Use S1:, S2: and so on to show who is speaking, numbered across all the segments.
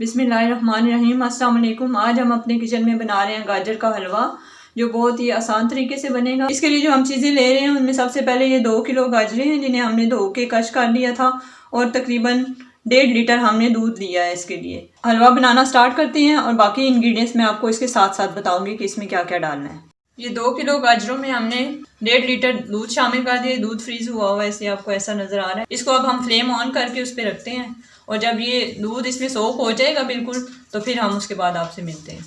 S1: बिस्मिल्लाहिर्रहमानिर्रहीम। अस्सलाम वालेकुम। आज हम अपने किचन में बना रहे हैं गाजर का हलवा, जो बहुत ही आसान तरीके से बनेगा। इसके लिए जो हम चीज़ें ले रहे हैं उनमें सबसे पहले ये 2 किलो गाजरें हैं, जिन्हें हमने धो के कश कर लिया था, और तकरीबन 1.5 लीटर हमने दूध लिया है इसके लिए। हलवा बनाना स्टार्ट करते हैं और बाकी इंग्रेडिएंट्स मैं आपको इसके साथ साथ बताऊंगी कि इसमें क्या क्या डालना है। ये 2 किलो गाजरों में हमने 1.5 लीटर दूध शामिल कर दिया। दूध फ्रीज हुआ हुआ है, इसलिए आपको ऐसा नज़र आ रहा है। इसको अब हम फ्लेम ऑन करके उस पर रखते हैं, और जब ये दूध इसमें सोख हो जाएगा बिल्कुल, तो फिर हम उसके बाद आपसे मिलते हैं।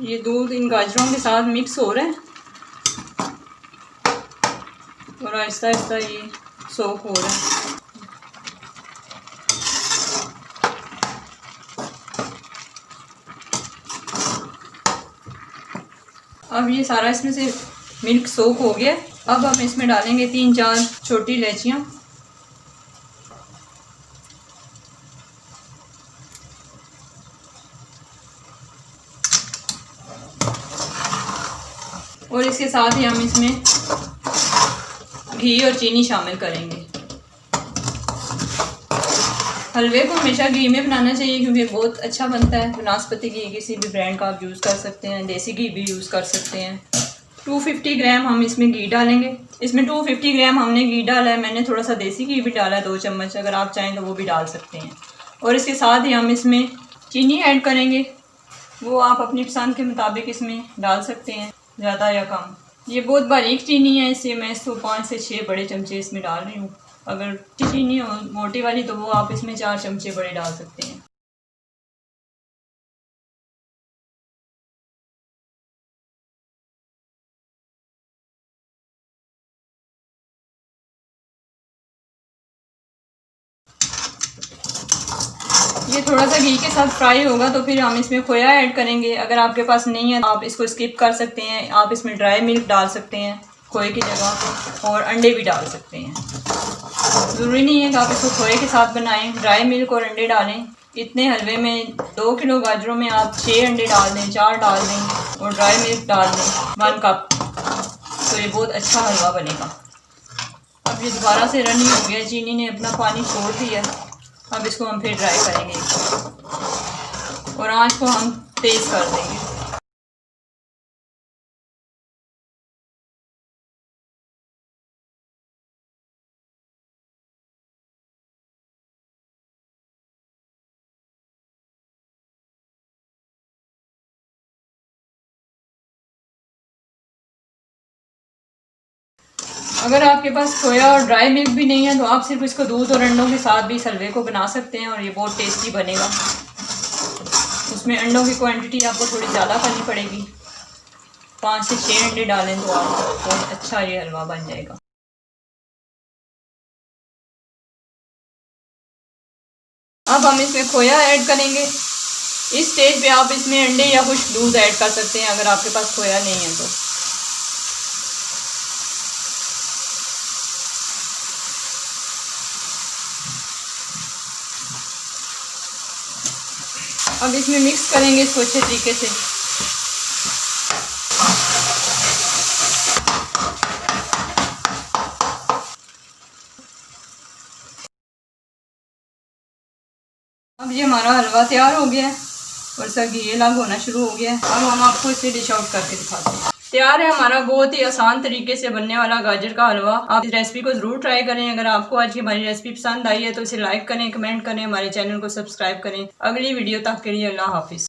S1: ये दूध इन गाजरों के साथ मिक्स हो रहा है और आहिस्ता आहिस्ता ये सोख हो रहा है। अब ये सारा इसमें से मिल्क सोख हो गया। अब हम इसमें डालेंगे 3-4 छोटी इलायचियाँ, और इसके साथ ही हम इसमें घी और चीनी शामिल करेंगे। हलवे को हमेशा घी में बनाना चाहिए क्योंकि बहुत अच्छा बनता है। बनास्पति घी किसी भी ब्रांड का आप यूज़ कर सकते हैं, देसी घी भी यूज़ कर सकते हैं। 250 ग्राम हम इसमें घी डालेंगे। इसमें 250 ग्राम हमने घी डाला है। मैंने थोड़ा सा देसी घी भी डाला है, 2 चम्मच, अगर आप चाहें तो वो भी डाल सकते हैं। और इसके साथ ही हम इसमें चीनी ऐड करेंगे, वो आप अपनी पसंद के मुताबिक इसमें डाल सकते हैं, ज़्यादा या कम। ये बहुत बारीक चीनी है, इससे मैं इसको 5 से 6 बड़े चमचे इसमें डाल रही हूँ। अगर चीनी हो मोटी वाली तो वो आप इसमें 4 चमचे बड़े डाल सकते हैं। ये थोड़ा सा घी के साथ फ्राई होगा तो फिर हम इसमें खोया ऐड करेंगे। अगर आपके पास नहीं है तो आप इसको स्किप कर सकते हैं। आप इसमें ड्राई मिल्क डाल सकते हैं खोए की जगह, और अंडे भी डाल सकते हैं। ज़रूरी नहीं है कि आप इसको खोए के साथ बनाएं। ड्राई मिल्क और अंडे डालें। इतने हलवे में 2 किलो गाजरों में आप 6 अंडे डाल दें, 4 डाल दें, और ड्राई मिल्क डाल दें 1 कप, तो ये बहुत अच्छा हलवा बनेगा। अब ये दोबारा से रनी हो गया, चीनी ने अपना पानी छोड़ दिया। अब इसको हम फिर ड्राई करेंगे और आंच को हम तेज़ कर देंगे। अगर आपके पास खोया और ड्राई मिल्क भी नहीं है तो आप सिर्फ इसको दूध और अंडों के साथ भी इस हलवे को बना सकते हैं, और ये बहुत टेस्टी बनेगा। उसमें अंडों की क्वांटिटी आपको थोड़ी ज़्यादा करनी पड़ेगी। 5 से 6 अंडे डालें तो आपको बहुत अच्छा ये हलवा बन जाएगा। अब हम इसमें खोया ऐड करेंगे। इस स्टेज पे आप इसमें अंडे या कुछ दूध ऐड कर सकते हैं अगर आपके पास खोया नहीं है तो। अब इसमें मिक्स करेंगे इसको अच्छे तरीके से। अब ये हमारा हलवा तैयार हो गया है और इसका घी अलग होना शुरू हो गया है। अब हम आपको इसे डिश आउट करके दिखाते हैं। तैयार है हमारा बहुत ही आसान तरीके से बनने वाला गाजर का हलवा। आप इस रेसिपी को ज़रूर ट्राई करें। अगर आपको आज की हमारी रेसिपी पसंद आई है तो इसे लाइक करें, कमेंट करें, हमारे चैनल को सब्सक्राइब करें। अगली वीडियो तक के लिए अल्लाह हाफिज़।